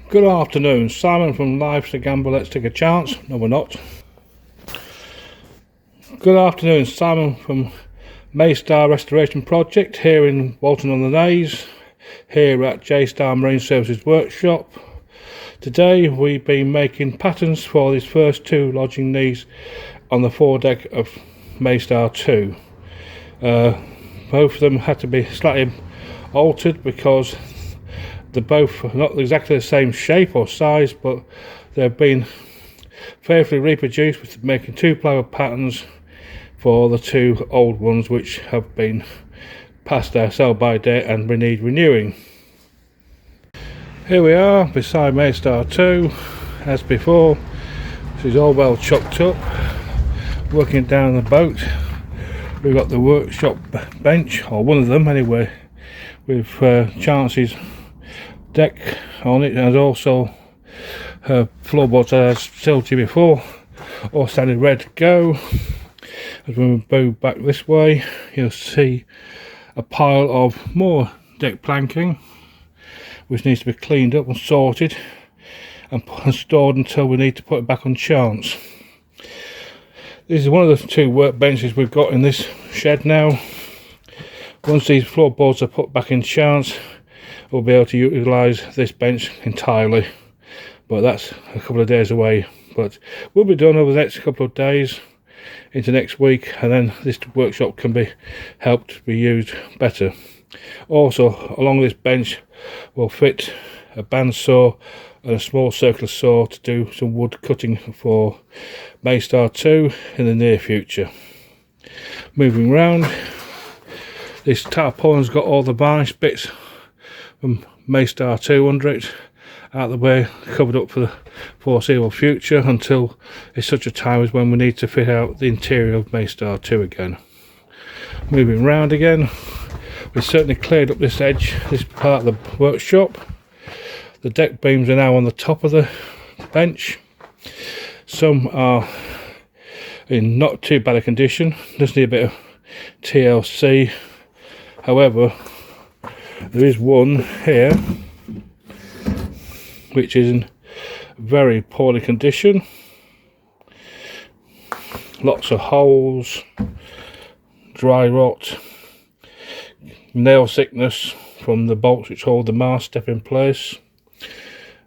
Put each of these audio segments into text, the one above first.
Good afternoon, Simon from Life's a Gamble, Let's Take a Chance. No, we're not. Good afternoon, Simon from Mai Star Restoration Project here in Walton-on-the-Naze, here at J-Star Marine Services Workshop. Today we've been making patterns for these first two lodging knees on the foredeck of Mai Star II. Both of them had to be slightly altered because they're both not exactly the same shape or size, but they've been faithfully reproduced with making two plywood patterns for the two old ones which have been past their sell by date and we need renewing. Here we are beside Mai Star II as before. This is all well chopped up. Working down the boat, we've got the workshop bench, or one of them anyway, with Chance's deck on it, and also her floorboards, as I told you before, all standing ready to go. As we move back this way, you'll see a pile of more deck planking which needs to be cleaned up and sorted and stored until we need to put it back on Chance. This is one of the two workbenches we've got in this shed now. Once these floorboards are put back in Chance, we'll be able to utilise this bench entirely, but that's a couple of days away. But we'll be done over the next couple of days into next week, and then this workshop can be helped to be used better. Also, along this bench will fit a bandsaw and a small circular saw to do some wood cutting for Mai Star II in the near future. Moving round, this tarpaulin's got all the varnish bits from Mai Star II under it, out of the way, covered up for the foreseeable future until it's such a time as when we need to fit out the interior of Mai Star II again. Moving round again, we've certainly cleared up this edge, this part of the workshop. The deck beams are now on the top of the bench. Some are in not too bad a condition, just need a bit of TLC. However, there is one here which is in very poorly condition. Lots of holes, dry rot, nail thickness from the bolts which hold the mast step in place,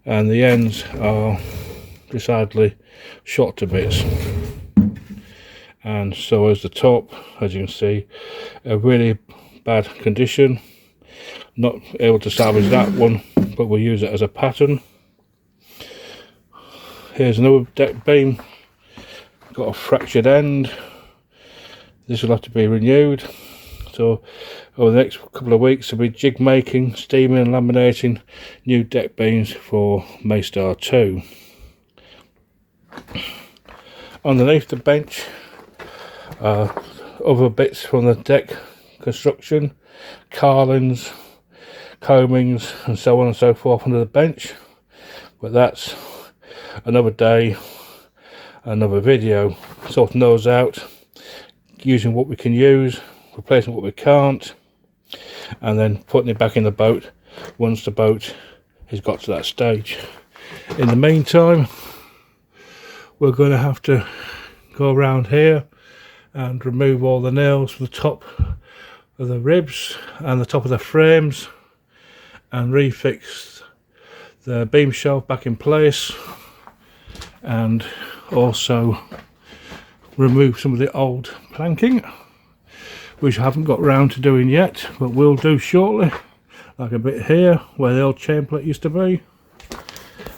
and the ends are decidedly shot to bits, and so is the top. As you can see, a really bad condition. Not able to salvage that one, but we'll use it as a pattern. Here's another deck beam, got a fractured end. This will have to be renewed. So over the next couple of weeks we'll be jig making, steaming and laminating new deck beams for Mai Star II. Underneath the bench are other bits from the deck construction, carlins, combings and so on and so forth under the bench, but that's another day, another video. Sorting those out, using what we can use, replacing what we can't, and then putting it back in the boat once the boat has got to that stage. In the meantime, we're going to have to go around here and remove all the nails from the top of the ribs and the top of the frames and refix the beam shelf back in place, and also remove some of the old planking which I haven't got round to doing yet, but will do shortly, like a bit here where the old chain plate used to be,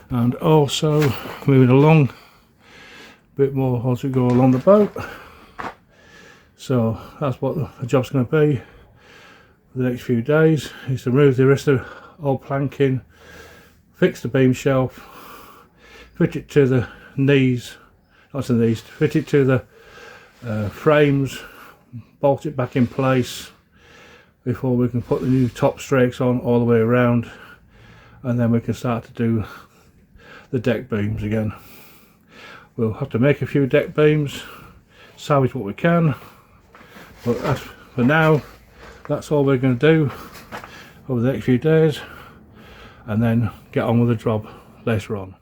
and also moving along a bit more as we go along the boat. So that's what the job's going to be for the next few days, is to remove the rest of the old planking, fix the beam shelf, fit it to the knees, not to the knees, fit it to the frames, bolt it back in place before we can put the new top strakes on all the way around, and then we can start to do the deck beams again. We'll have to make a few deck beams, salvage what we can, but as for now, that's all we're going to do over the next few days, and then get on with the job later on.